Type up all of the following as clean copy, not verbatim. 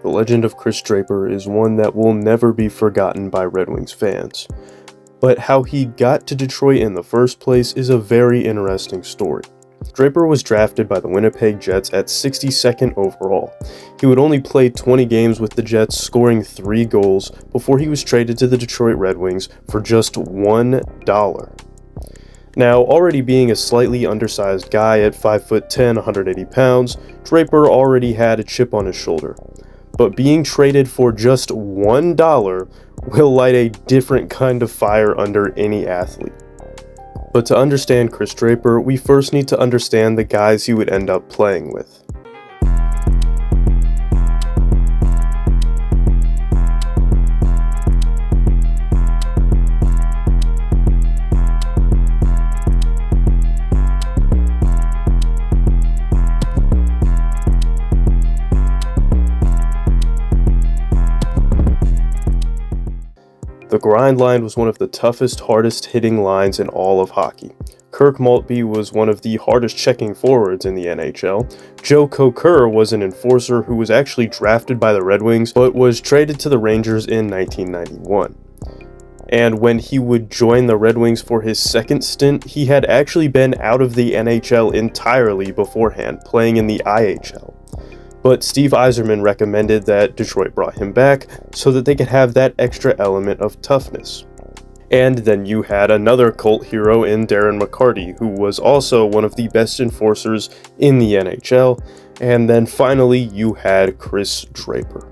the legend of Kris Draper is one that will never be forgotten by Red Wings fans. But how he got to Detroit in the first place is a very interesting story. Draper was drafted by the Winnipeg Jets at 62nd overall. He would only play 20 games with the Jets, scoring 3 goals before he was traded to the Detroit Red Wings for just $1. Now, already being a slightly undersized guy at 5'10", 180 pounds, Draper already had a chip on his shoulder. But being traded for just $1 will light a different kind of fire under any athlete. But to understand Kris Draper, we first need to understand the guys he would end up playing with. The grind line was one of the toughest, hardest hitting lines in all of hockey. Kirk Maltby was one of the hardest checking forwards in the NHL. Joe Kocur was an enforcer who was actually drafted by the Red Wings, but was traded to the Rangers in 1991. And when he would join the Red Wings for his second stint, he had actually been out of the NHL entirely beforehand, playing in the IHL. But Steve Yzerman recommended that Detroit brought him back so that they could have that extra element of toughness. And then you had another cult hero in Darren McCarty, who was also one of the best enforcers in the NHL. And then finally you had Kris Draper.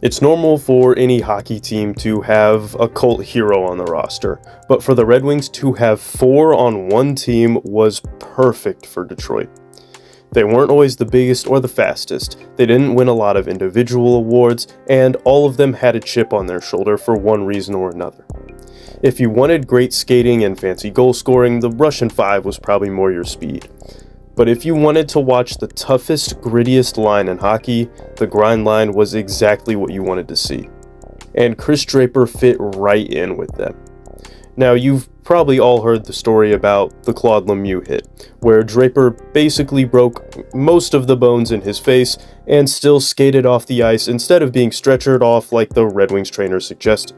It's normal for any hockey team to have a cult hero on the roster, but for the Red Wings to have 4 on one team was perfect for Detroit. They weren't always the biggest or the fastest, they didn't win a lot of individual awards, and all of them had a chip on their shoulder for one reason or another. If you wanted great skating and fancy goal scoring, the Russian 5 was probably more your speed. But if you wanted to watch the toughest, grittiest line in hockey, the grind line was exactly what you wanted to see. And Kris Draper fit right in with them. Now, you've probably all heard the story about the Claude Lemieux hit, where Draper basically broke most of the bones in his face and still skated off the ice instead of being stretchered off like the Red Wings trainer suggested.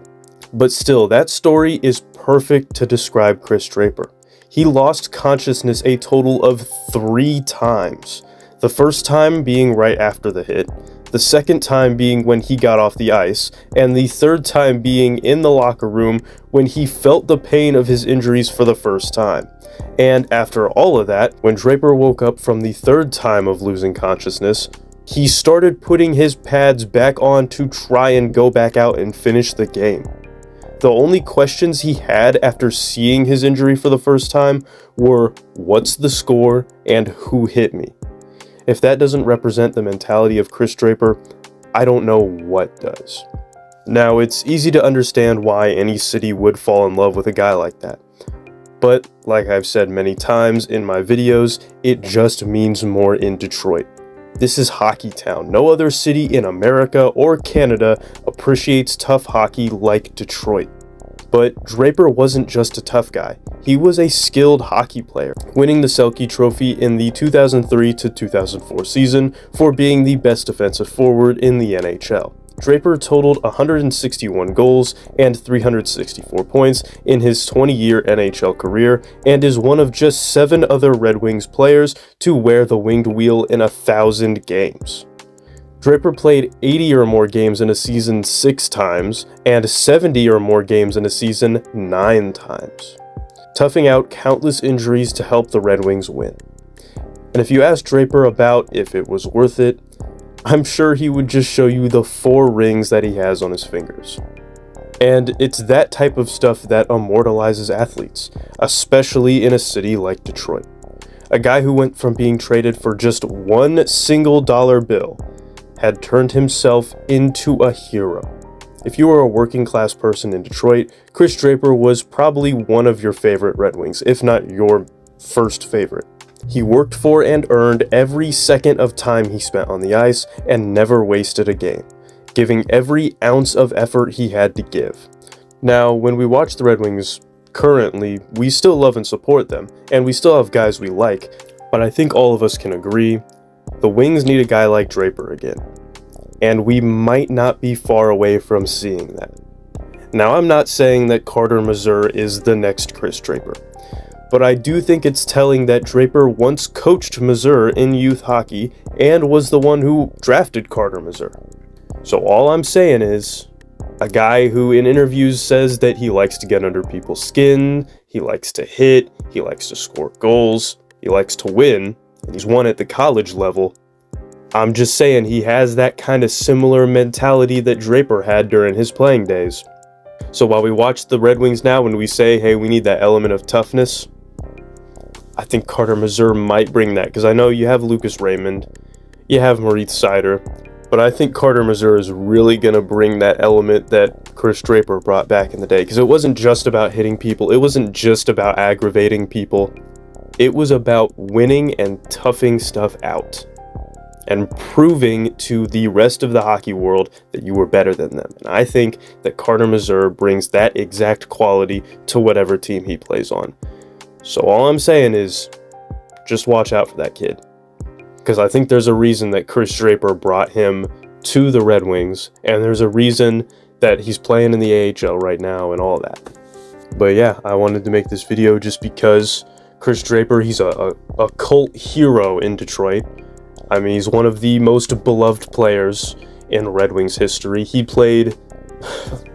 But still, that story is perfect to describe Kris Draper. He lost consciousness a total of 3 times. The first time being right after the hit, the second time being when he got off the ice, and the third time being in the locker room when he felt the pain of his injuries for the first time. And after all of that, when Draper woke up from the third time of losing consciousness, he started putting his pads back on to try and go back out and finish the game. The only questions he had after seeing his injury for the first time were, what's the score and who hit me? If that doesn't represent the mentality of Kris Draper, I don't know what does. Now, it's easy to understand why any city would fall in love with a guy like that. But, like I've said many times in my videos, it just means more in Detroit. This is Hockey Town. No other city in America or Canada appreciates tough hockey like Detroit. But Draper wasn't just a tough guy. He was a skilled hockey player, winning the Selke Trophy in the 2003 to 2004 season for being the best defensive forward in the NHL. Draper totaled 161 goals and 364 points in his 20-year NHL career and is one of just 7 other Red Wings players to wear the winged wheel in 1,000 games. Draper played 80 or more games in a season 6 times, and 70 or more games in a season 9 times, toughing out countless injuries to help the Red Wings win. And if you ask Draper about if it was worth it, I'm sure he would just show you the 4 rings that he has on his fingers. And it's that type of stuff that immortalizes athletes, especially in a city like Detroit. A guy who went from being traded for just $1 single bill had turned himself into a hero. If you were a working class person in Detroit, Kris Draper was probably one of your favorite Red Wings, if not your first favorite. He worked for and earned every second of time he spent on the ice and never wasted a game, giving every ounce of effort he had to give. Now, when we watch the Red Wings currently, we still love and support them, and we still have guys we like, but I think all of us can agree, the Wings need a guy like Draper again. and we might not be far away from seeing that. Now, I'm not saying that Carter Mazur is the next Kris Draper, but I do think it's telling that Draper once coached Mazur in youth hockey and was the one who drafted Carter Mazur. So all I'm saying is, a guy who in interviews says that he likes to get under people's skin, he likes to hit, he likes to score goals, he likes to win, and he's won at the college level. I'm just saying he has that kind of similar mentality that Draper had during his playing days. So while we watch the Red Wings now and we say, hey, we need that element of toughness, I think Carter Mazur might bring that, because I know you have Lucas Raymond, you have Moritz Seider, but I think Carter Mazur is really going to bring that element that Kris Draper brought back in the day, because it wasn't just about hitting people, it wasn't just about aggravating people, it was about winning and toughing stuff out, and proving to the rest of the hockey world that you were better than them. And I think that Carter Mazur brings that exact quality to whatever team he plays on. So all I'm saying is, just watch out for that kid. Because I think there's a reason that Kris Draper brought him to the Red Wings, and there's a reason that he's playing in the AHL right now and all that. But yeah, I wanted to make this video just because Kris Draper, he's a cult hero in Detroit. I mean, he's one of the most beloved players in Red Wings history. He played,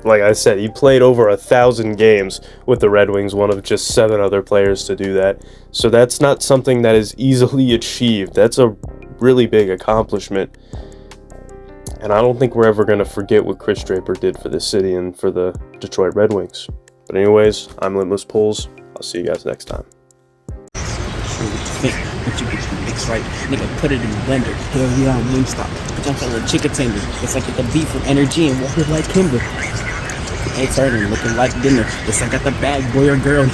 like I said, he played over 1,000 games with the Red Wings, one of just 7 other players to do that. So that's not something that is easily achieved. That's a really big accomplishment. And I don't think we're ever going to forget what Kris Draper did for this city and for the Detroit Red Wings. But anyways, I'm Limitless Pulls. I'll see you guys next time. But you get the mix right, nigga, put it in the blender. Hell yeah, I'm Wingstop. Bitch, I'm selling chicken tender. It's like I got the beef with energy and water like Kimber. Hey, turning, looking like dinner. It's like I got the bag, boy or girl.